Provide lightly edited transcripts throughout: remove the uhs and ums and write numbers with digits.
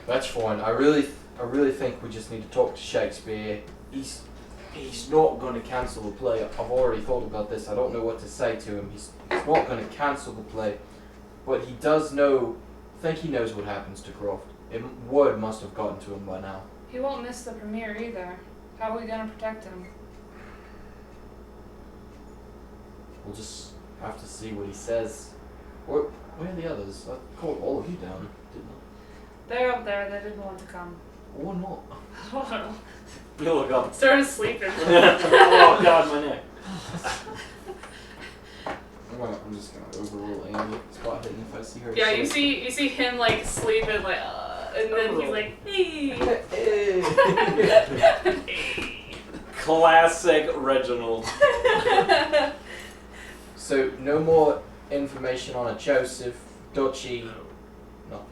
That's fine. I really think we just need to talk to Shakespeare. He's not going to cancel the play. I've already thought about this. I don't know what to say to him. He's not going to cancel the play, but he does know. I think he knows what happens to Croft. Word must have gotten to him by now. He won't miss the premiere either. How are we going to protect him? We'll just have to see what he says. Where are the others? I called all of you down, didn't I? They're up there. They didn't want to come. Or not. You look up. Started sleeping. Oh God, my neck. I'm just gonna overrule Amy. Spot hidden if I see her. Yeah, you see him like sleeping like, and then he's like, hey. Classic Reginald. So no more information on a Joseph, Duchy. No.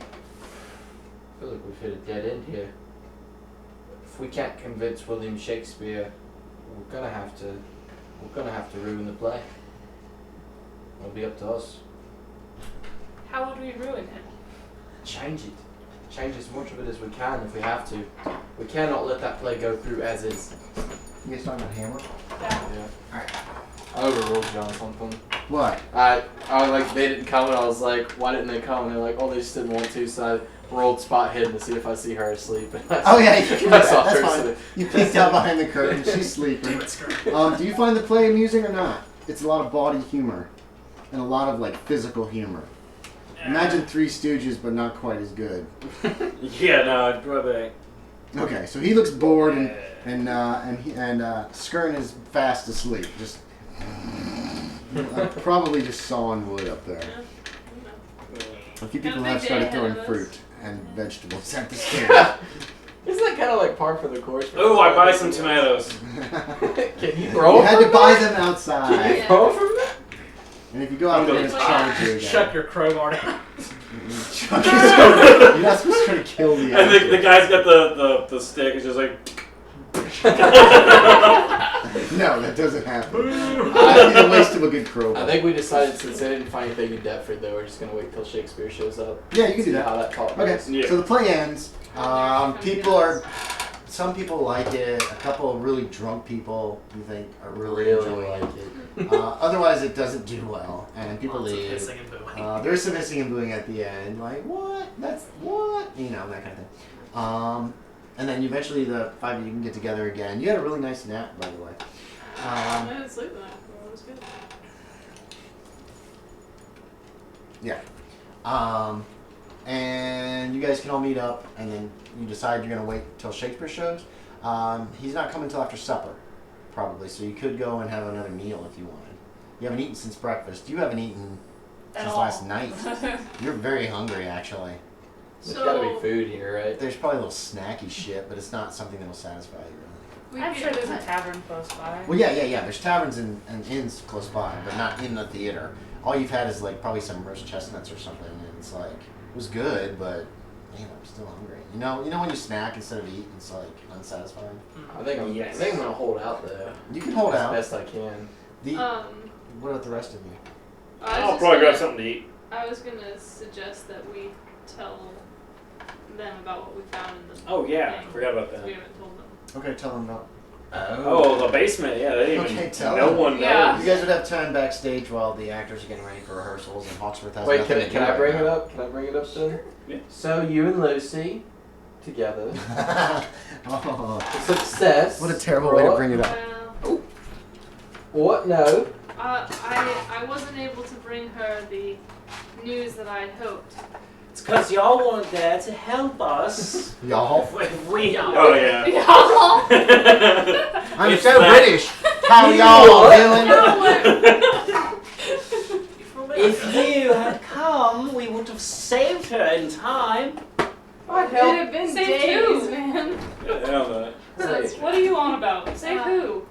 I feel like we've hit a dead end here. If we can't convince William Shakespeare, we're gonna have to ruin the play. It'll be up to us. How would we ruin him? Change it. Change as much of it as we can if we have to. We cannot let that play go through as is. You guys talking about Hamlet? Yeah. Alright. I overruled you on something. What? I was like, they didn't come, and I was like, why didn't they come? And they're like, oh, they just didn't want to, so I rolled spot hidden to see if I see her asleep. Oh yeah, you can do that. That's fine. Sleep. You peeked out behind the curtain, she's sleeping. Do you find the play amusing or not? It's a lot of bawdy humor. And a lot of like physical humor. Imagine Three Stooges, but not quite as good. Yeah, no, go back. Okay, so he looks bored, and Skern is fast asleep. Just probably just sawing wood up there. A few people have started throwing fruit and vegetables at the stairs. Isn't that kind of like par for the course? Oh, I buy some tomatoes. Can you throw? You had to buy them outside. Can you throw from that? And if you go out there, it's charge you again. Chuck your crowbar down. You're not supposed to try to kill the And the guy's got the stick. It's just like. No, that doesn't happen. That'd be a waste of a good crowbar. I think we decided since they didn't find anything in Deptford, though, we're just gonna wait till Shakespeare shows up. Yeah, you can do See that. how that talk Okay, goes. Yeah. so the play ends. Some people like it. A couple of really drunk people you think are really enjoying like it. it. Otherwise, it doesn't do well, and people Lots of leave. hissing and booing. There's some hissing and booing at the end, like what? That's what? You know, that kind of thing. And then eventually the five of you can get together again. You had a really nice nap, by the way. I didn't sleep the night before. It was good. Yeah. And you guys can all meet up, and then you decide you're going to wait till Shakespeare shows. He's not coming till after supper, probably, so you could go and have another meal if you wanted. You haven't eaten since breakfast. You haven't eaten since last night. You're very hungry, actually. There's gotta be food here, right? There's probably a little snacky shit, but it's not something that will satisfy you, really. I'm sure there's a tavern close by. Well, yeah. There's taverns and inns close by, but not in the theater. All you've had is like probably some roast chestnuts or something, and it's like it was good, but man, I'm still hungry. You know when you snack instead of eat, it's like unsatisfying. I think I'm gonna hold out there. You can hold out as best I can. What about the rest of you? I'll probably grab something to eat. I was gonna suggest that we tell them about what we found in the Oh yeah, thing. forgot about that. We haven't told them. Okay, tell them about. Oh, the basement. Yeah, they didn't Okay, even. tell No them. one knows. Yeah. You guys would have time backstage while the actors are getting ready for rehearsals, and Hawksworth has Wait, nothing to do can I right bring now. it up? Can I bring it up then? Yeah. So you and Lucy together. Oh, Success. what a terrible way to bring it up. Well, What? No. I wasn't able to bring her the news that I had hoped. It's because y'all weren't there to help us. Y'all. If we are. Oh yeah. I'm It's so that- British. How y'all doing? If you had come, we would have saved her in time. I'd It help. had been Save days, who? man. What are you on about? Say Uh, who?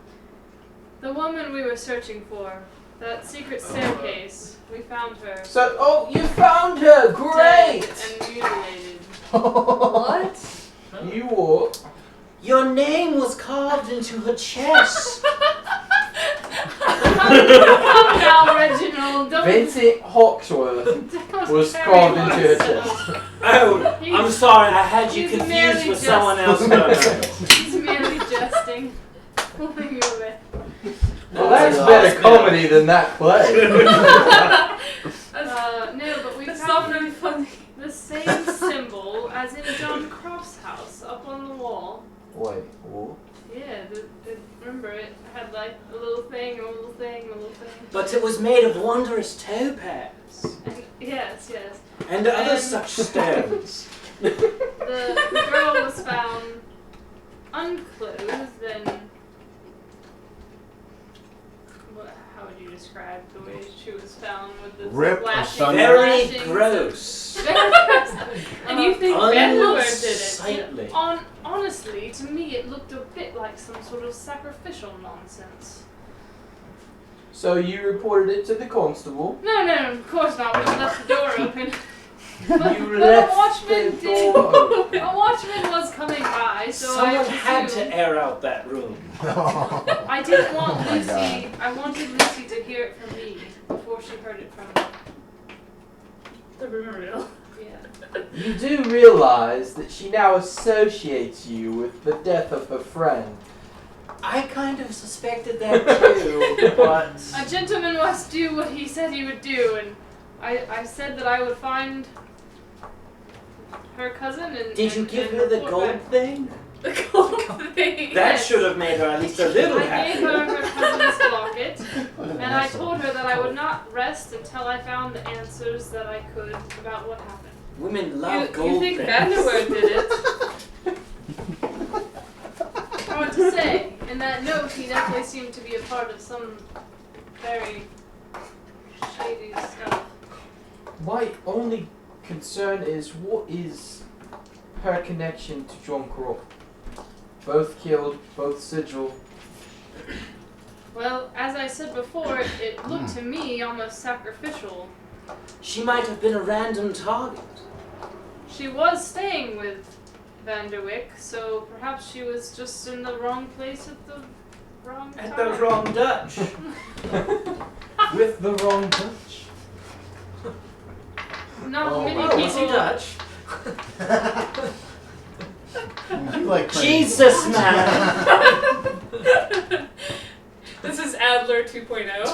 The woman we were searching for, that secret staircase, we found her. So, you found her. Great. Dead and mutilated. What? You were. Your name was carved into her chest. Calm down, Reginald. Don't Vincent Hawksworth don't was carry carved into her myself. chest. Oh, I'm sorry, I had you He's confused merely with someone else. He's merely jesting. Pulling you away. Well, that's better comedy than that play. No, but we That's not very found funny. the same symbol as in John Croft's house up on the wall. Wait, what? Yeah, remember it had like a little thing, a little thing, a little thing. But it was made of wondrous topaz. And, yes. And other such stones. The girl was found unclothed and how would you describe the way she was found with the Rip flashing, asunder. Very flashing- gross. Very gross. And you think Vanderwood did it? Unsightly. Honestly, to me it looked a bit like some sort of sacrificial nonsense. So you reported it to the constable. No, of course not. We just left the door open. But, You but left a watchman the did. door open. A watchman was coming by, so Someone I had presumed- to air out that room. I didn't want Oh my Lucy. God. I wanted Lucy to hear it from me before she heard it from The rumor mill. yeah. You do realize that she now associates you with the death of her friend. I kind of suspected that too, but A gentleman must do what he said he would do, and I said that I would find her cousin and. did you and- give and her the report gold back. thing? The gold thing. That Yes. should have made her at least a little I gave happier. her her cousin's locket, and I told her that I would not rest until I found the answers that I could about what happened. Women love You gold think things. Vanderwood did it? I want to say, in that note, he definitely seemed to be a part of some very shady stuff. My only concern is what is her connection to John Croft? Both killed, both sigil. Well, as I said before, it looked to me almost sacrificial. She might have been a random target. She was staying with Vanderwick, so perhaps she was just in the wrong place at the wrong time. At the wrong Dutch. With the wrong touch. Not Oh, many wow. people. Was he Dutch? You like Jesus, man! This is Adler 2.0.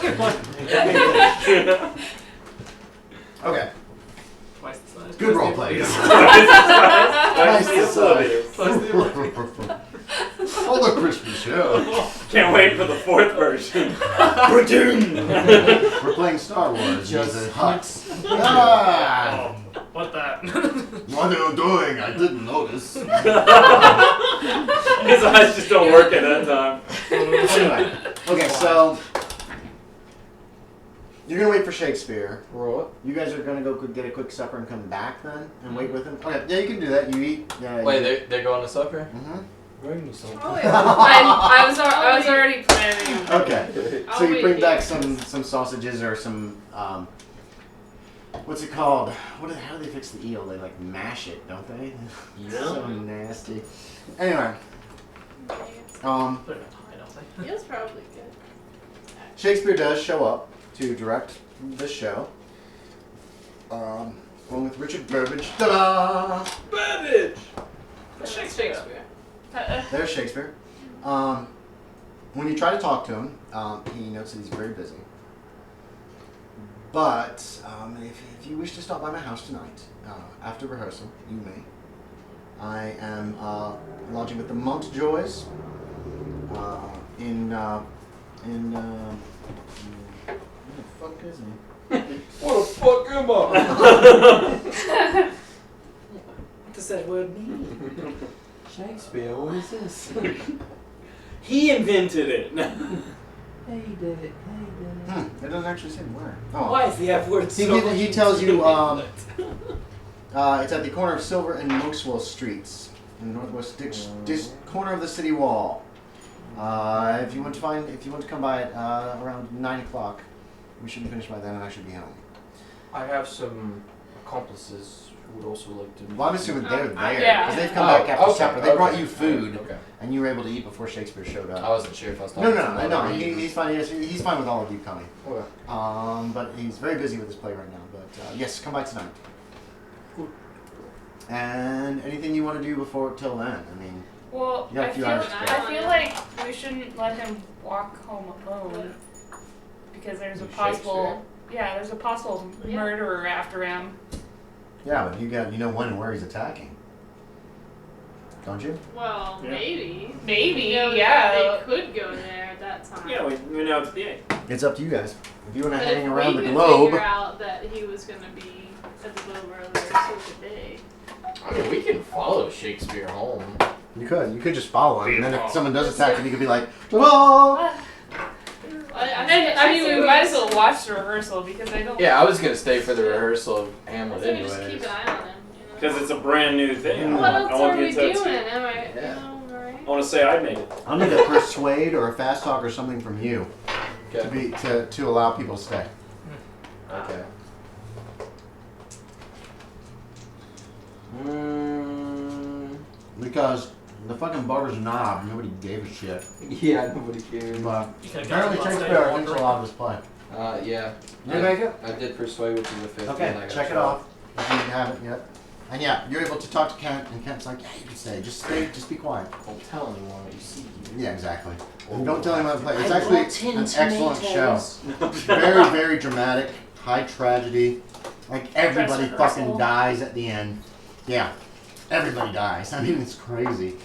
Okay. Twice the size. Good role play. Twice the size. the All the Christmas show. Can't wait for the fourth version. We're playing Star Wars. Just Just Hux. Ah! What that? What are you doing? I didn't notice. His eyes just don't work at that time. Anyway, okay, so you're gonna wait for Shakespeare. Right. You guys are gonna go get a quick supper and come back then, and wait with him. Okay, yeah, you can do that. You eat. Yeah. Wait, they're going to supper? Mm-hmm. Bring me something. Oh, yeah. I was already planning. Okay. I'll So you wait bring here. back some sausages or some what's it called? How do they fix the eel? They like mash it, don't they? So nasty. Anyway, Put it in a pie, don't they? It was probably good. Shakespeare does show up to direct the show. Along with Richard Burbage. Ta-da! Babbage! Shakespeare. There's Shakespeare. When you try to talk to him, he notes that he's very busy. But if you wish to stop by my house tonight, after rehearsal, you may. I am lodging with the Montjoys where the fuck is he? What the fuck am I? What does that word mean? Shakespeare, what is this? He invented it. Hey, did it. It doesn't actually say where. Oh. Why is the F word so He tells you it's at the corner of Silver and Monkswell Streets in the northwest corner of the city wall. If you want to come by at around 9 o'clock, we should be finished by then, and I should be home. I have some accomplices who would also like to. Well, I'm assuming they're there yeah. because they've come back after okay, supper. They brought you okay, food, Okay. and you were able to eat before Shakespeare showed I up. wasn't sure if I was No, talking to he's fine. He's fine with all of you coming. Okay. But he's very busy with his play right now. But yes, come by tonight. And anything you want to do before till then? I mean, Well, You got a I few feel, hours to I feel like we shouldn't let him walk home alone because there's a possible, there's a possible murderer after him. yeah, but you know when and where he's attacking, don't you? Well, Yeah. maybe. Maybe, You know, yeah. They could go there at that time. Yeah, we know it's the 8th. It's up to you guys. If you want to But hang if around we the could globe, figure out that he was going to be at the Globe earlier, so could they. I mean, we can follow Shakespeare home. you could just follow him, and then if someone does That's attack it. him, you could be like, "Whoa!" I mean, we might as well watch the rehearsal because I don't. Yeah, I was gonna stay for the rehearsal of Hamlet So we just keep anyways. an eye on him. Because it's a brand new thing. What No else one are we gets that doing? scared. Am I, Yeah. right? I want to say I made it. I'll need a persuade or a fast talk or something from you Okay. to allow people to stay. Okay. Because the fucking barber's a knob, nobody gave a shit. Yeah, nobody cares. But You could've apparently got Shakespeare lost thinks a lot of this play. Yeah. You make it? I did persuade, which is a 50. Okay, and I got check it 12. off if you haven't yet. And yeah, you're able to talk to Kent, and Kent's like, yeah, you can stay, just be quiet. Don't tell anyone what you see. Yeah, exactly. And don't tell him how to play. It's I actually brought in an excellent show. tomatoes. Very, very dramatic, high tragedy. Like everybody Dress fucking rehearsal. dies at the end. Yeah, everybody dies. I mean, it's crazy.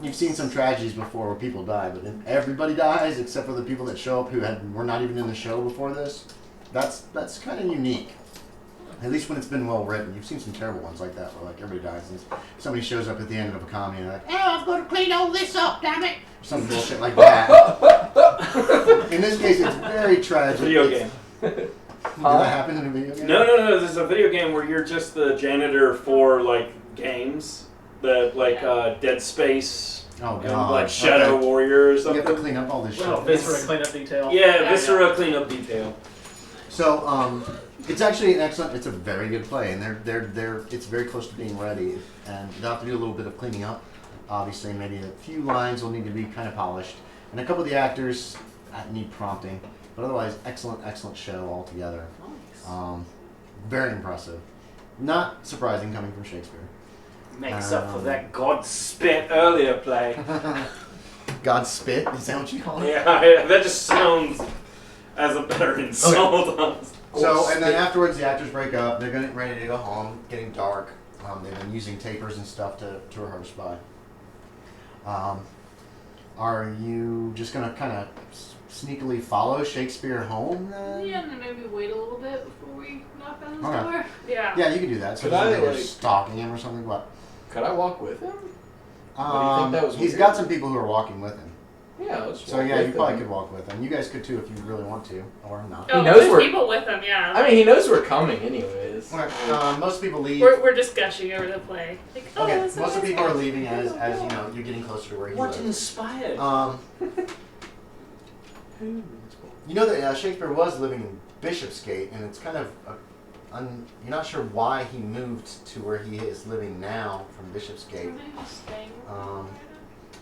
You've seen some tragedies before where people die, but then everybody dies except for the people that show up who were not even in the show before this. That's kind of unique. At least when it's been well written. You've seen some terrible ones like that where like everybody dies and somebody shows up at the end of a comedy and they're like, oh, I've got to clean all this up, damn it! Or some bullshit like that. In this case, it's very tragic. Video It's- game. Did that happen in a video game? No. There's a video game where you're just the janitor for like games that like Dead Space Oh and god. like Shadow Okay. Warrior or You have to something. clean up all this Well, shit. Viscera cleanup detail. Yeah, Viscera cleanup detail. So, it's actually it's a very good play, and it's very close to being ready, and they'll have to do a little bit of cleaning up. Obviously, maybe a few lines will need to be kind of polished, and a couple of the actors need prompting, but otherwise, excellent show altogether. Very impressive. Not surprising coming from Shakespeare. Makes up for that God spit earlier play. God spit? Is that what you call it? Yeah, that just sounds as a better insult. So, and then afterwards, the actors break up. They're getting ready to go home. Getting dark. They've been using tapers and stuff to rehearse by. Are you just gonna kind of sneakily follow Shakespeare home then? Yeah, and then maybe wait a little bit before we knock on his Okay. door. Yeah. Yeah, you can do that. So Could just I, like you're like- stalking him or something. What? Could I walk with him? do you think that was He's weird? got some people who are walking with him. Yeah, let's So walk yeah, with you probably him. could walk with him. You guys could too if you really want to, or not. Oh, knows there's we're- people with him, yeah. I mean, he knows we're coming anyways. Okay, most people leave. We're just gushing over the play. Like, oh, Okay, that's so most of the nice. people are leaving as you know you're getting closer to where he What lives. inspired? You know that Shakespeare was living in Bishopsgate, and it's kind of you're not sure why he moved to where he is living now from Bishopsgate. Are they just staying with Um, him right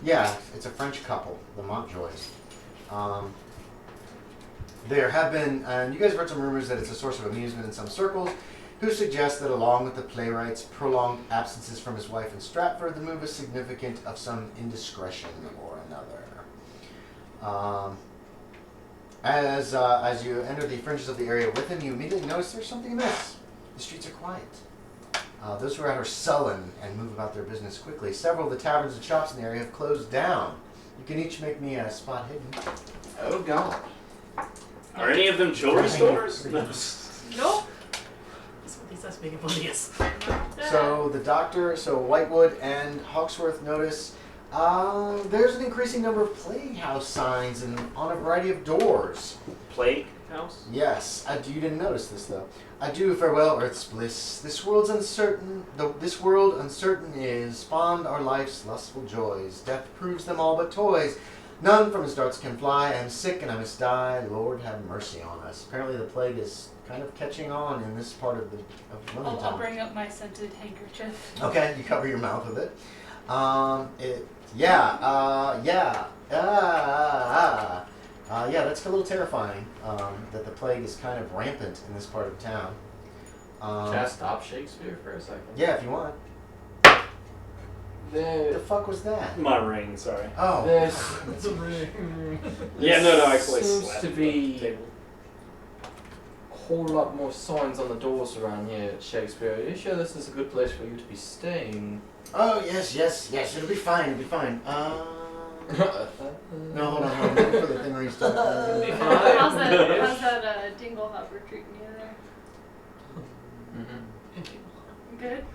Yeah, it's a French couple, the Montjoys. There have been, and you guys read some rumors that it's a source of amusement in some circles, who suggest that along with the playwright's prolonged absences from his wife in Stratford, the move is significant of some indiscretion or another. As you enter the fringes of the area with him, you immediately notice there's something amiss. The streets are quiet. Those who are out are sullen and move about their business quickly. Several of the taverns and shops in the area have closed down. You can each make me a spot hidden. Oh god. Are any of them jewelry stores? Nope. That's what these us being oblivious. So the doctor, Whitewood and Hawksworth notice there's an increasing number of playhouse signs and on a variety of doors. Plague house? Yes, you didn't notice this though. Adieu, farewell, earth's bliss. This world uncertain is. Fond are life's lustful joys. Death proves them all but toys. None from his darts can fly. I am sick and I must die. Lord, have mercy on us. Apparently, the plague is kind of catching on in this part of I'll Wilmington. bring up my scented handkerchief. Okay, you cover your mouth with it. Yeah, that's a little terrifying. That the plague is kind of rampant in this part of town. Can I stop Shakespeare for a second? Yeah, if you want. There, What the fuck was that? My ring, sorry. Oh. there's It's a ring. Yeah, no, I seems slapped to the be table. a whole lot more signs on the doors around here at Shakespeare. Are you sure this is a good place for you to be staying? Oh, yes. It'll be fine. No, hold on. Wait for the thing where you start. How's that dingle hopper treating you there? Mm-hmm. Good?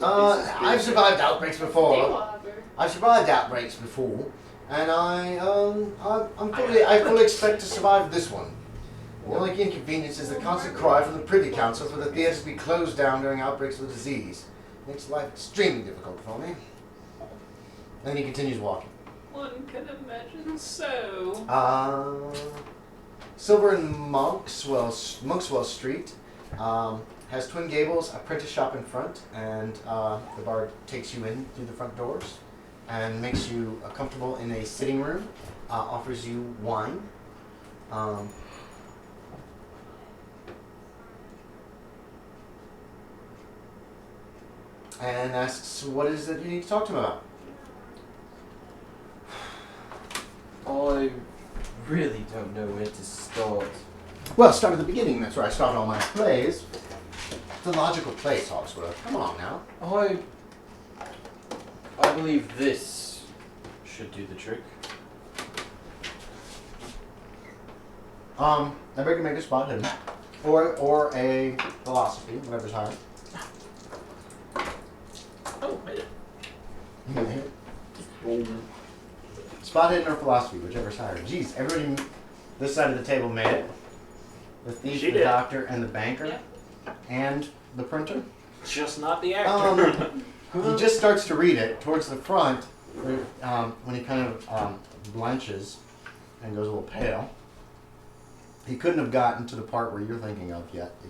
I've survived outbreaks Dingle before. hopper. And I fully expect to survive this one. The only inconvenience is the constant cry from the Privy Council for the theatre to be closed down during outbreaks of the disease. Makes life extremely difficult for me. Then he continues walking. One can imagine so. Silver and Monkswell Street has twin gables, a prentice shop in front, and the bar takes you in through the front doors and makes you comfortable in a sitting room, offers you wine. And asks what is it you need to talk to him about. I really don't know where to start. Well, start at the beginning. That's where I start all my plays. It's a logical place, Hawksworth. Come on now. I believe this should do the trick. I bet you can make a spot hidden. Or a philosophy, whatever's higher. Oh, made it. You can hit it. Spot hidden or philosophy, whichever's higher. Jeez, everybody this side of the table made it. The thief, She the did. doctor, and the banker. Yep. And the printer. Just not the actor. He just starts to read it towards the front when he kind of blanches and goes a little pale. He couldn't have gotten to the part where you're thinking of yet. He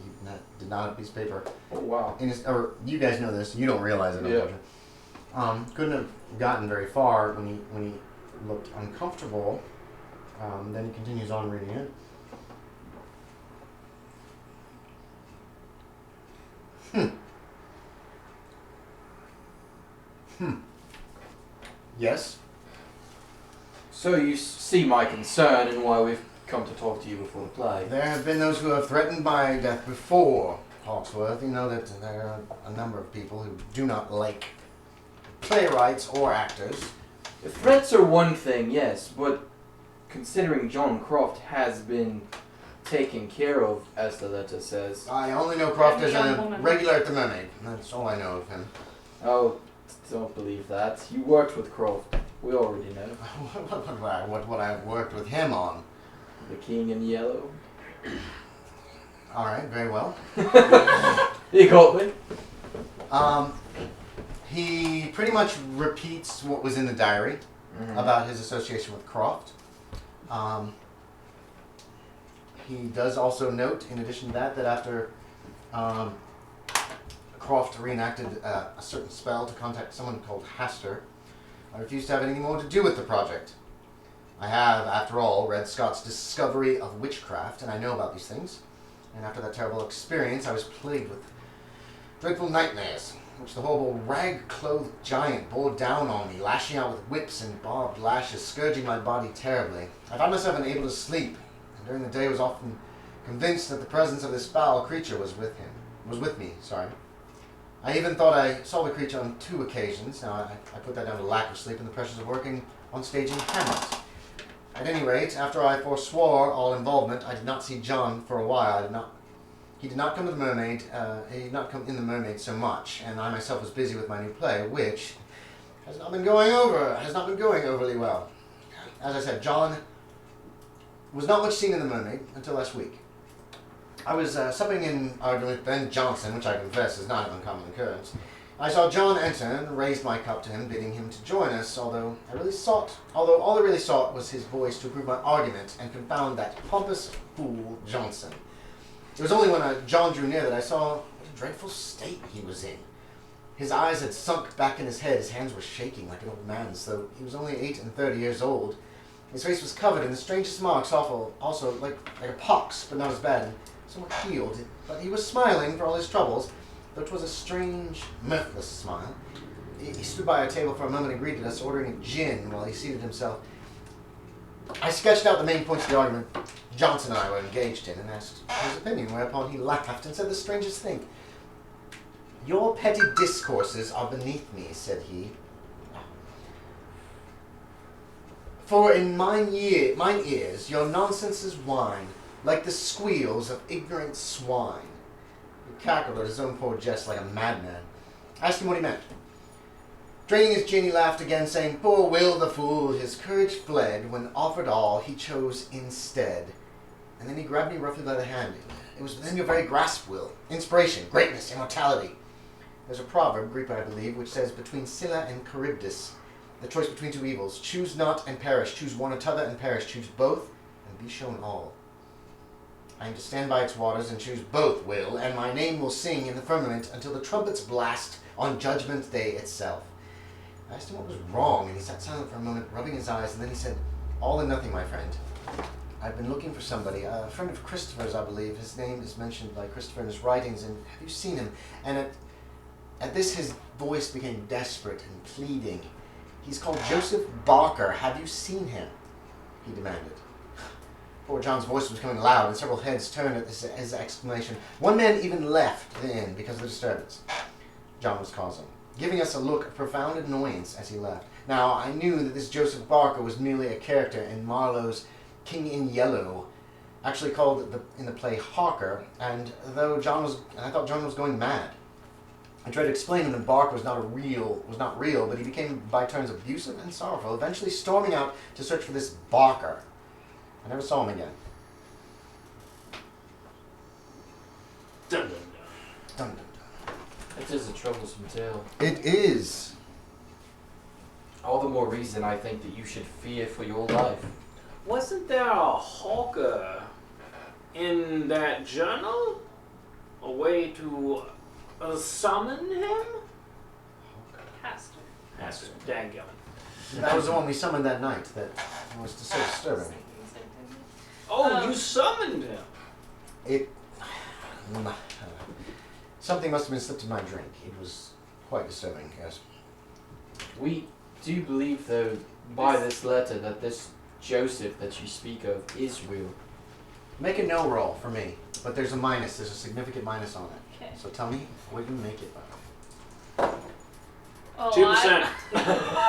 did not have a piece of paper Oh wow. in his, or you guys know this. You don't realize it. Yeah. Unfortunately. Couldn't have gotten very far when he looked uncomfortable. Then he continues on reading it. Yes. So you see my concern and why we've come to talk to you before the play. There have been those who have threatened my death before, Hawksworth. You know that there are a number of people who do not like playwrights or actors. The threats are one thing, yes, but considering John Croft has been taken care of, as the letter says. I only know Croft as Young a woman. regular at the Mermaid. That's all I know of him. Oh, don't believe that. You worked with Croft. We already know. What would I have worked with him on? The King in Yellow. All right, very well. You got me. He pretty much repeats what was in the diary about his association with Croft. He does also note, in addition to that, that after Croft reenacted a certain spell to contact someone called Haster, I refused to have anything more to do with the project. I have, after all, read Scott's Discovery of Witchcraft, and I know about these things. And after that terrible experience, I was plagued with dreadful nightmares, which the horrible rag-clothed giant bore down on me, lashing out with whips and barbed lashes, scourging my body terribly. I found myself unable to sleep, and during the day was often convinced that the presence of this foul creature was with me. I even thought I saw the creature on 2 occasions. Now, I put that down to lack of sleep and the pressures of working on stage in Hamlet. At any rate, after I forswore all involvement, I did not see John for a while. He did not come to the Mermaid. He did not come in the Mermaid so much, and I myself was busy with my new play, which has not been going overly well. As I said, John was not much seen in the Mermaid until last week. I was supping in argument with Ben Johnson, which I confess is not an uncommon occurrence. I saw John enter and raised my cup to him, bidding him to join us, although all I really sought was his voice to approve my argument and confound that pompous fool Johnson. It was only when John drew near that I saw what a dreadful state he was in. His eyes had sunk back in his head, his hands were shaking like an old man's, though he was only 38 years old. His face was covered in the strangest marks, also like a pox, but not as bad, and somewhat healed, but he was smiling for all his troubles, though it was a strange, mirthless smile. He stood by our table for a moment and greeted us, ordering a gin while he seated himself. I sketched out the main points of the argument Johnson and I were engaged in and asked his opinion, whereupon he laughed and said the strangest thing. Your petty discourses are beneath me, said he. For in mine ears your nonsenses whine, like the squeals of ignorant swine. He cackled at his own poor jest like a madman. I asked him what he meant. Draining his gin, he laughed again, saying, Poor Will the fool, his courage fled, when offered all, he chose instead. And then he grabbed me roughly by the hand. It was within your very grasp, Will. Inspiration, greatness, immortality. There's a proverb, Greek I believe, which says, between Scylla and Charybdis, the choice between two evils, choose not and perish, choose one or t'other and perish, choose both and be shown all. I am to stand by its waters and choose both, Will, and my name will sing in the firmament until the trumpets blast on Judgment Day itself. I asked him what was wrong, and he sat silent for a moment, rubbing his eyes, and then he said, All in nothing, my friend. I've been looking for somebody, a friend of Christopher's, I believe. His name is mentioned by Christopher in his writings, and have you seen him? And at this his voice became desperate and pleading. He's called Joseph Barker. Have you seen him? He demanded. Poor John's voice was becoming loud, and several heads turned at his exclamation. One man even left the inn because of the disturbance John was causing, giving us a look of profound annoyance as he left. Now, I knew that this Joseph Barker was merely a character in Marlowe's King in Yellow, actually called in the play Hawker, and I thought John was going mad. I tried to explain him that Barker was not real, but he became by turns abusive and sorrowful, eventually storming out to search for this Barker. I never saw him again. Dun, dun, dun. Dun, dun, dun. It is a troublesome tale. It is. All the more reason I think that you should fear for your life. Wasn't there a hawker in that journal? A way to summon him? Pastor. Dangullant. That was the one we summoned that night. That was so disturbing. Oh, you summoned him. It. Something must have been slipped in my drink. It was quite disturbing, yes. We do believe, though, by this letter, that this Joseph that you speak of is real. Make a no roll for me, but there's a minus. There's a significant minus on it. Okay. So tell me what you make it by. Oh, 2%.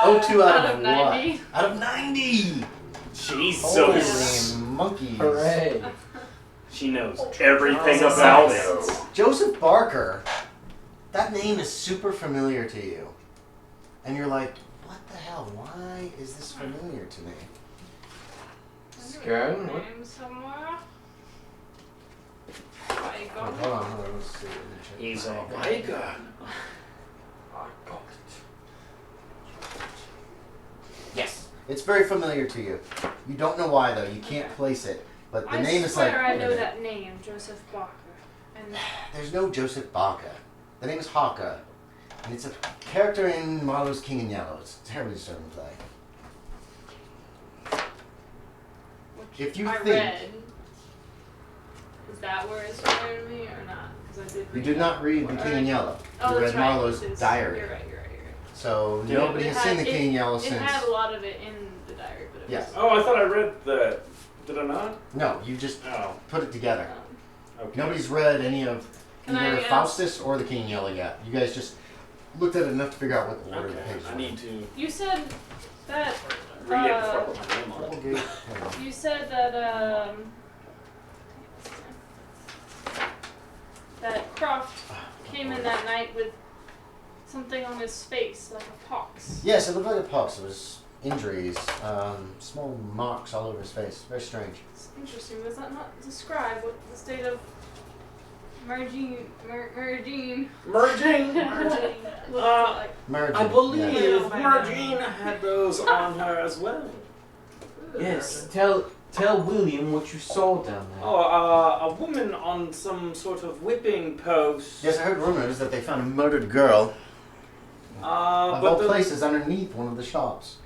Oh, 2 out, Out of 90. what? Out of 90! Jesus. Holy monkeys. Hooray! She knows everything Oh, about nice. it. Joseph Barker, that name is super familiar to you. And you're like, what the hell? Why is this familiar to me? Skern, what? Name somewhere. Wait, hold on, let's see. Let me check. He's a biker. I got it. Yes. It's very familiar to you. You don't know why, though. You can't place it. But the name is like... I swear I know that name, Joseph Barker. And There's no Joseph Barker. The name is Hawker. And it's a character in Marlowe's King in Yellow. It's a terribly disturbing play. which If you I think- read. Is that where it's familiar to me or not? Because I did. You read did not that read The before. King in Yellow. Oh, You that's read right. Marlowe's It is- diary. You're right. So Did nobody It has seen had- The King in Yellow It since... had a lot of it in the diary, but it Yes. was. Oh, I thought I read that. Did I not? No, you just Oh, put it together. okay. Nobody's read any of Can either I ask- Faustus or The King in Yellow yet. You guys just looked at it enough to figure out what order the Okay, pages I were. need to You said that. read it before I put my name on it. Applegate. You said that that Croft came in that night with something on his face, like a pox. Yes, it looked like a pox. It was injuries, small marks all over his face. Very strange. It's interesting. Does that not describe what the state of Mergine Merging. looked like? Marriage. I believe Yeah. Mergine had those on her as well. Yes, tell William what you saw down there. Oh, a woman on some sort of whipping post. Yes, I heard rumors that they found a murdered girl of all but places underneath one of the shops.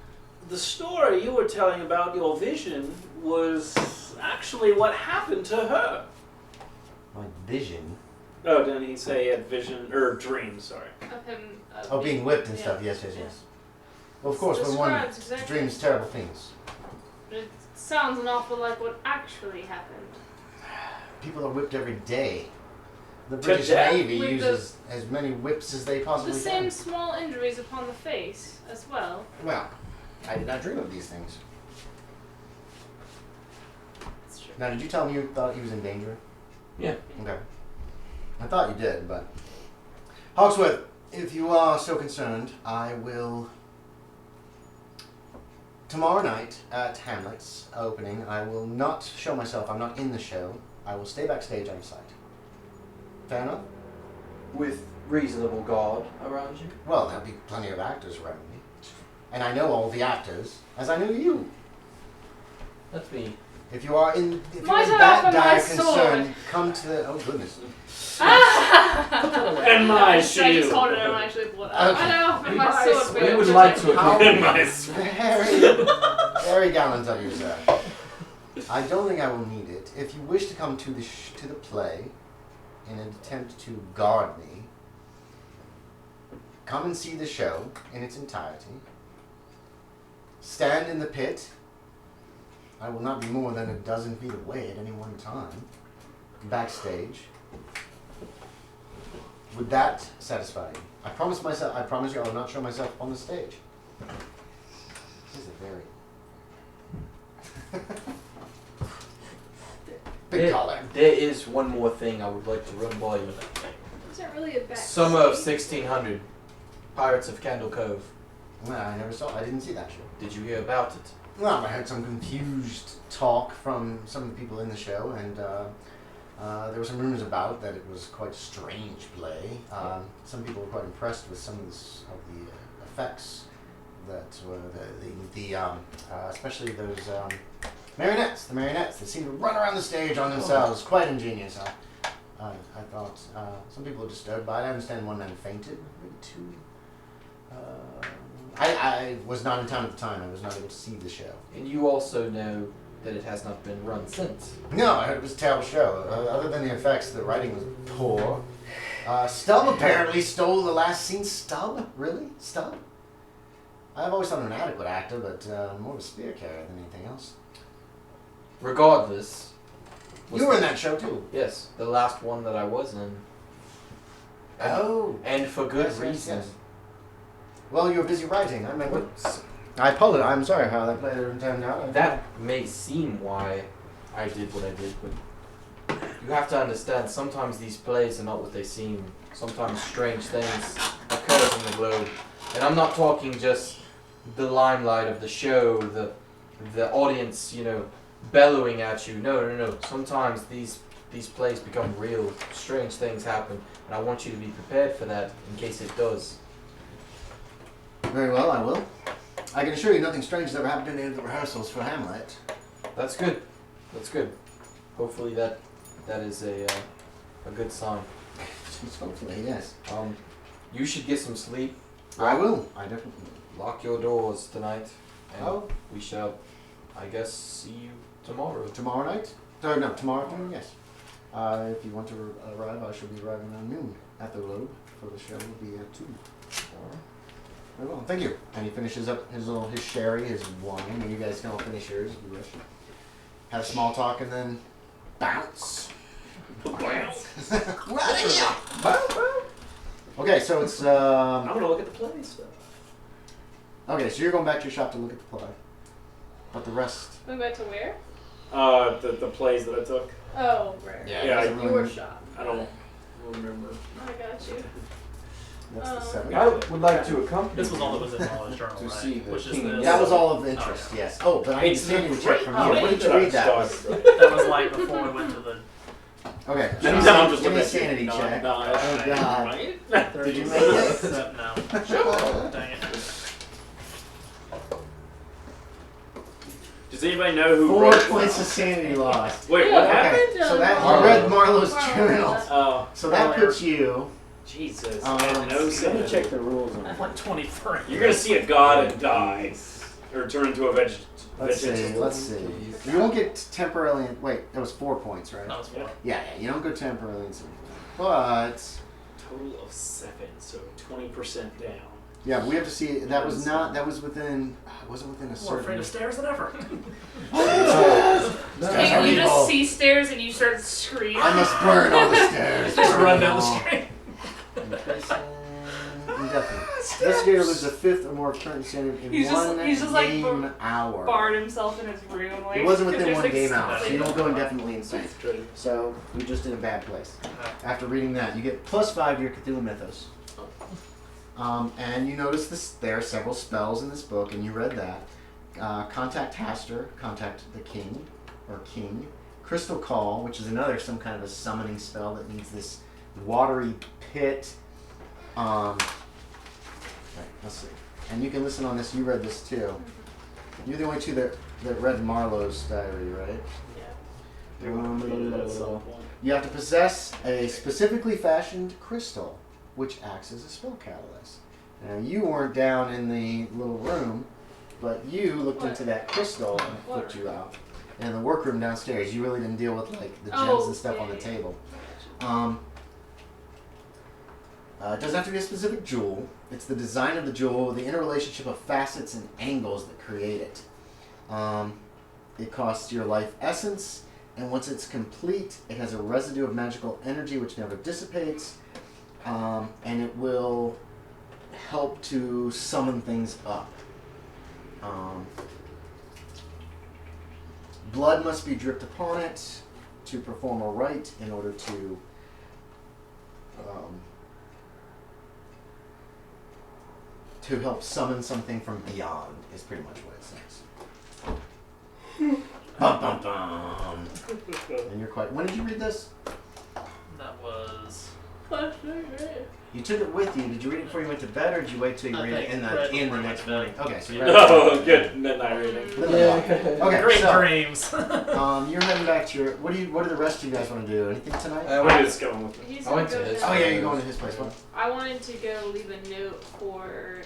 the story you were telling about your vision was actually what happened to her. Like vision. Oh, didn't he say he had vision or dreams? Sorry. Of him. Oh, being whipped and yeah. stuff. Yes. Yeah. Well, of course, when one Describes exactly. dreams terrible things. It sounds an awful like what actually happened. People are whipped every day. The To British death? Navy With uses as many whips as they possibly The can. same small injuries upon the face as well. Well, I did not dream of these things. That's true. Now, did you tell him you thought he was in danger? Yeah. Okay. I thought you did, but... Hawksworth, if you are so concerned, I will... Tomorrow night at Hamlet's opening, I will not show myself. I'm not in the show. I will stay backstage out of sight. Fair enough? With reasonable guard around you. Well, there'll be plenty of actors around me. And I know all the actors, as I know you. That's me. If you are in, if you're Might in have that offered my dire sword. concern, come to the. Oh goodness. And my So I just shield. hold it and actually pull it Okay. out. I know, and my sword. We would like to How And my sword. very gallant of you, sir. I don't think I will need it. If you wish to come to the to the play, in an attempt to guard me, come and see the show in its entirety. Stand in the pit. I will not be more than a dozen feet away at any one time. Backstage. Would that satisfy you? I promise you I will not show myself on the stage. This is a very big collar. There is one more thing I would like to run by you. Is that really a back? Summer of 1600. Pirates of Candle Cove. Well, I didn't see that show. Did you hear about it? Well, I heard some confused talk from some of the people in the show, and there were some rumors about that it was quite a strange play. Some people were quite impressed with some of the effects that were especially those marionettes. The marionettes that seemed to run around the stage on themselves. Quite ingenious. I thought some people were disturbed by it. I understand one man fainted, maybe two. I was not in town at the time. I was not able to see the show. And you also know that it has not been run since. No, I heard it was a terrible show. Other than the effects, the writing was poor. Stubb apparently stole the last scene. Stubb? Really? Stubb? I've always thought him an adequate actor, but more of a spear carrier than anything else. Regardless. You were in that show too. Yes, the last one that I was in. And for good Yes, yes, reason. yes. Well, you were busy writing. I remember. I apologize. I'm sorry how that play turned out. That may seem why I did what I did, but you have to understand, sometimes these plays are not what they seem. Sometimes strange things occur in the globe. And I'm not talking just the limelight of the show, the audience, bellowing at you. No. Sometimes these plays become real. Strange things happen. And I want you to be prepared for that in case it does. Very well, I will. I can assure you nothing strange has ever happened in any of the rehearsals for Hamlet. That's good. That's good. Hopefully that is a good sign. Hopefully, yes. You should get some sleep. I will. I definitely will. Lock your doors tonight, and Oh. we shall, I guess, see you tomorrow. Tomorrow night? Sorry, no, tomorrow afternoon, yes. If you want to arrive, I shall be arriving around noon at the Globe, for the show will be at 2. Alright. Very well, thank you. And he finishes up his sherry, his wine, and you guys can all finish yours if you wish. Have a small talk and then bounce. Okay, so it's I'm gonna look at the play stuff. okay, so you're going back to your shop to look at the play. But the rest Going back to where? The plays that I took. Oh, right. Yeah, Your shop. I don't remember. I got you. what's the seven? I would like to accompany This was all that you was in Knowledge Journal, to right? see the Which is King. this. That was all of interest, yes. Oh, but I need to see you check from you. Oh, What did you read that? That was like before we went to the. Okay, And give now I'm just me a looking at sanity you. check. No, Oh god. right? Did you make it? No. Dang it. Does anybody know who 4 wrote points of sanity lost. Wait, Yeah, what okay. happened? So that Oh. you read Marlowe's journal. Oh, So that puts you. Jesus. Um, I had no Let me sin. check the rules on I'm like 23. You're gonna see a god and die. or turn into a Let's see. vegetable. Let's see. You won't get temporarily. Wait, that was 4 points, right? That was 4. Yeah. You don't go temporarily insane. But Total of 7, so 20% down. yeah, we have to see. That was not. That was within. It wasn't within a More certain. afraid of stairs than ever. Stairs are You just evil. see stairs and you start screaming. I must burn all the stairs. Just run down the street. Indefinite. Investigator loses a 5th or more current standard in He's just- one he's just like game hour. Barred himself in his room. Like, It wasn't 'cause within there's, one like, game hour, so you don't go stuff. indefinitely insane. That's good. So we just in a bad place. After reading that, you get +5 to your Cthulhu Mythos. And you notice this, there are several spells in this book, and you read that. Contact Haster, contact the king, or king. Crystal Call, which is another, some kind of a summoning spell that needs this watery pit. Right, let's see. And you can listen on this, you read this too. You're the only two that read Marlowe's diary, right? They want to read it at some point. You have to possess a specifically fashioned crystal, which acts as a spell catalyst. Now, you weren't down in the little room, but you looked into that crystal and it flipped you out. And in the workroom downstairs, you really didn't deal with like the gems and stuff on the table. It doesn't have to be a specific jewel. It's the design of the jewel, the interrelationship of facets and angles that create it. It costs your life essence, and once it's complete, it has a residue of magical energy which never dissipates, and it will help to summon things up. Blood must be dripped upon it to perform a rite in order to help summon something from beyond, is pretty much what it says. Bum, bum, bum. And you're quite. When did you read this? That was. You took it with you. Did you read it before you went to bed, or did you wait till you I read it think in read the before I next went to morning? bed. Okay, so you read it. Oh, good. Midnight reading. Okay, Great so dreams. you're heading back to your. What do the rest of you guys want to do? Anything tonight? Where is going with it? He's I went gonna to go his. down. Oh yeah, you're going to his place. What? I wanted to go leave a note for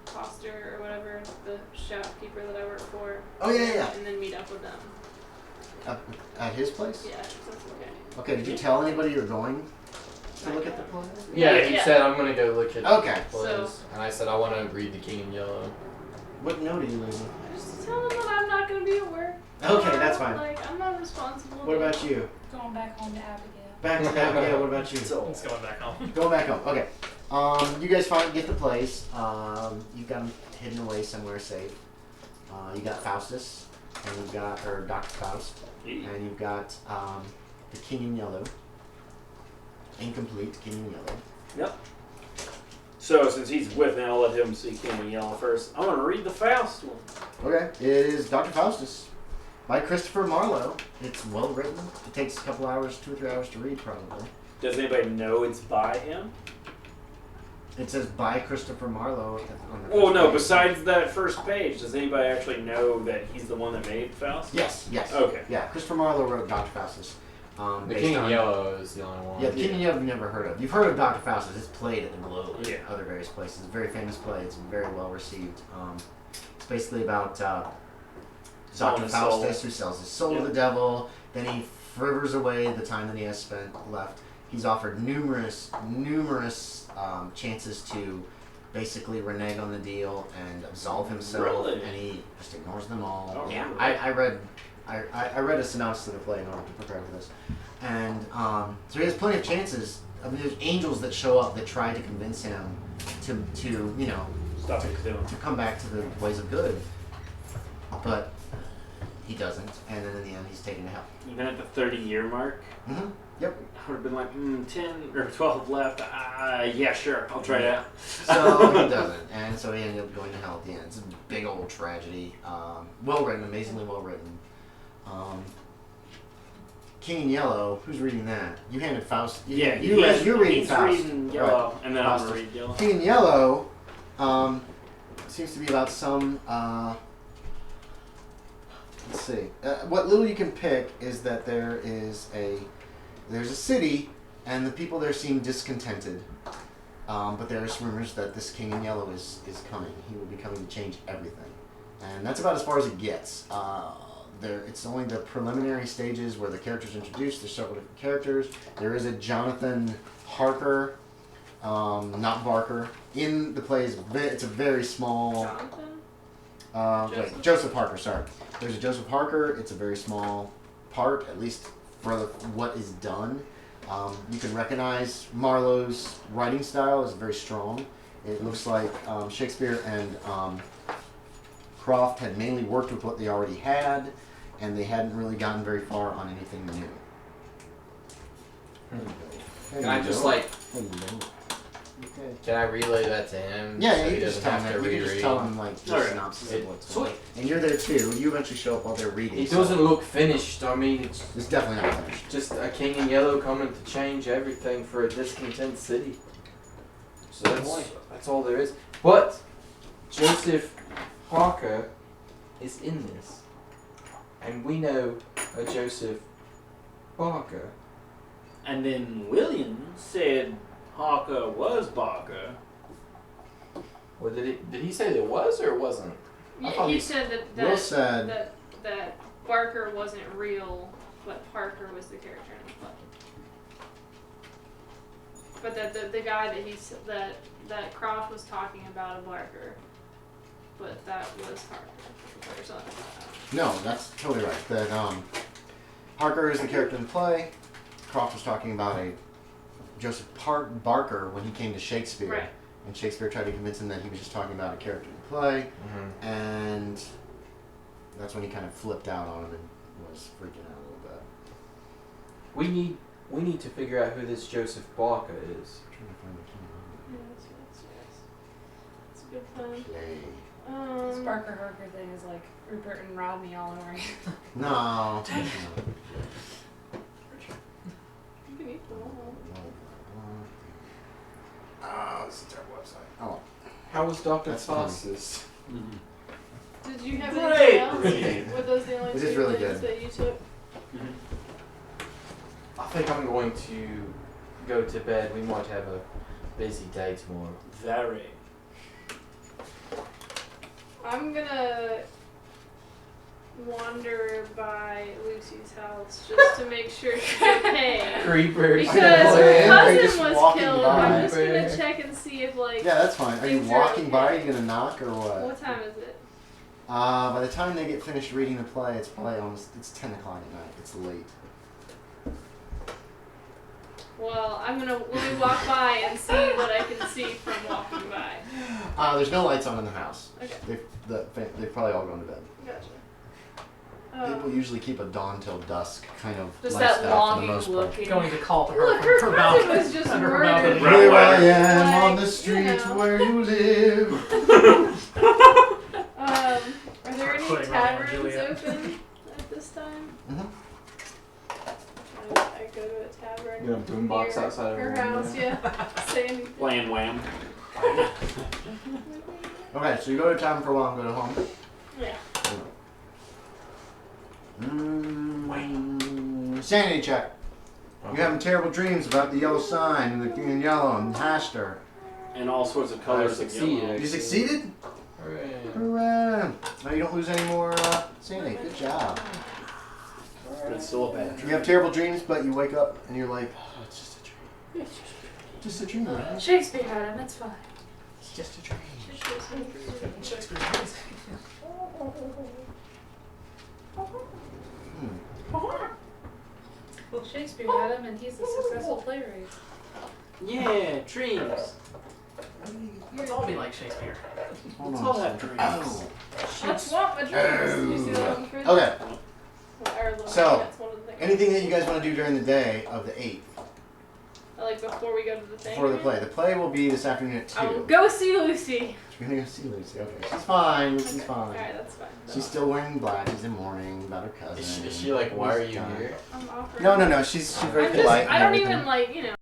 Foster or whatever, the shopkeeper that I work for. Oh yeah. And then meet up with them. At his place? Yeah, if that's okay. Okay. Did you tell anybody you're going to look at the place? Yeah, he Yeah. said I'm gonna go look at Okay. the plays, and I said I want to read The King in Yellow. What note are you leaving? Just tell them that I'm not going to be at work. Okay, that's fine. Like, I'm not responsible. What about you? Going back home to Abigail. Back to Abigail. What about you? It's going back home. Going back home. Okay. You guys finally get the place. You've got them hidden away somewhere safe. You got Faustus, and you've got Dr. Faust, and you've got the King in Yellow. Incomplete King in Yellow. Yep. So since he's with me, I'll let him see King in Yellow first. I'm gonna read the Faust one. Okay. It is Dr. Faustus by Christopher Marlowe. It's well written. It takes a couple hours, 2 or 3 hours to read probably. Does anybody know it's by him? It says by Christopher Marlowe on the Well, first no. page. Besides that first page, does anybody actually know that he's the one that made Faust? Yes. Okay. Yeah, Christopher Marlowe wrote Dr. Faustus. The based King in on- Yellow is the only one. Yeah, the King in Yellow you've never heard of. You've heard of Dr. Faustus. It's played at the Globe and Yeah. other various places. It's a very famous play. It's very well received. It's basically about Dr. Selling his soul. Faustus who sells his soul to Yeah. the devil. Then he frivers away the time that he has spent left. He's offered numerous chances to basically renege on the deal and absolve himself, Really? and he just ignores them all. Oh, Yeah, really? I read a synopsis of the play in order to prepare for this, and so he has plenty of chances. I mean, there's angels that show up that try to convince him to Stop what he's doing. to come back to the ways of good, but he doesn't, and then in the end he's taken to hell. Even at the 30-year mark, Mm-hmm. Yep. I would have been like, 10 or 12 left. Yeah, sure, I'll try that. So he doesn't, and so he ended up going to hell at the end. It's a big old tragedy. Well written, amazingly well written. King in Yellow. Who's reading that? You handed Faust. Yeah, you're reading he's Faust. reading Yellow, and then I'm Faust. gonna read Yellow. King in Yellow seems to be about some. Let's see. What little you can pick is that there's a city, and the people there seem discontented. But there's rumors that this King in Yellow is coming. He will be coming to change everything. And that's about as far as it gets. It's only the preliminary stages where the characters are introduced. There's several different characters. There is a Jonathan Harker, not Barker. In the play, it's a very small... Jonathan? Joseph Harker, sorry. There's a Joseph Harker. It's a very small part, at least for what is done. You can recognize Marlowe's writing style is very strong. It looks like Shakespeare and Croft had mainly worked with what they already had, and they hadn't really gotten very far on anything new. Can I just like, Okay. can I relay that to him? Yeah, so you he can just doesn't tell have him to that. You can just reread? tell him like the Alright. synopsis It- of what's going on. And you're there too. You eventually show up while they're reading. It so doesn't look finished. I mean, it's It's definitely not finished. just a king in yellow coming to change everything for a discontent city. So that's all there is. But Joseph Harker is in this, and we know a Joseph Barker. And then William said Harker was Barker. Well, did he say there was or wasn't? I Yeah, thought he he- said Will said that Barker wasn't real, but Parker was the character in the play. But that the guy that Croft was talking about a Barker, but that was Harker or something. no, that's totally right. That Harker is the character in the play. Croft was talking about a Joseph Barker when he came to Shakespeare. Right. And Shakespeare tried to convince him that he was just talking about a character in the play, and that's when he kind of flipped out on him and was freaking out a little bit. We need to figure out who this Joseph Barker is. I'm trying to find the That's a good plan. play. This Barker Harker thing is like Rupert and Rodney all over again. No. You can eat them all. Oh, this is a terrible website. Oh, How was Dr. That's funny. Faustus? Did you have Great. anything else? Were those the only This two is really things good. that you took? I think I'm going to go to bed. We might have a busy day tomorrow. Very. I'm gonna wander by Lucy's house just to make sure she's okay. Creepers. Because Yeah, her just cousin was walking killed. by. I'm just gonna check and see if like yeah, that's fine. Are you Things are walking by? Are okay. you gonna knock or what? what time is it? By the time they get finished reading the play, it's probably it's 10 o'clock at night. It's late. Well, let me walk by and see what I can see from walking by. There's no lights on in the house. Okay. They've probably all gone to bed. Gotcha. People usually keep a dawn till dusk kind of Just lifestyle that for the longing most part. looking. Going to call to her Look, from her her cousin balcony. was just Under her murdered. balcony. Here I am on Like, the you street know. where you live. Are there any Putting Romeo and taverns Juliet. open at this time? Mhm. I go to a tavern. You have a boombox near outside of her her house. window? Yeah. Say anything. Wham wham. Okay, so you go to town for a while and go to home. Yeah. Sanity check. You're having terrible dreams about the yellow sign and the king in yellow and Ashton. And all sorts of colors of succeeded. yellow. You succeeded? Hooray. Hooray! Now you don't lose any more sanity. Good job. But it's still a bad You dream. have terrible dreams, but you wake up and you're like, oh, it's just a dream. Just a dream, right? Shakespeare had him, it's fine. It's just a dream. Shakespeare had him, and he's a successful playwright. Yeah, dreams. Let's all be like Shakespeare. Hold Let's on all a have second. dreams. That's what my dreams. You see that on the fridge? Okay, Or the- So, that's one of the things. anything that you guys want to do during the day of the 8th Like before we go to the thing. before the play? The play will be this afternoon at 2. I will go see Lucy. You're gonna go see Lucy. Okay, she's fine. Lucy's Okay. fine. Alright, that's fine. She's still wearing black. She's in mourning about her cousin. Is she like, why are you Done. here? I'm offering. No. She's very I'm just, polite. I and don't everything. even like,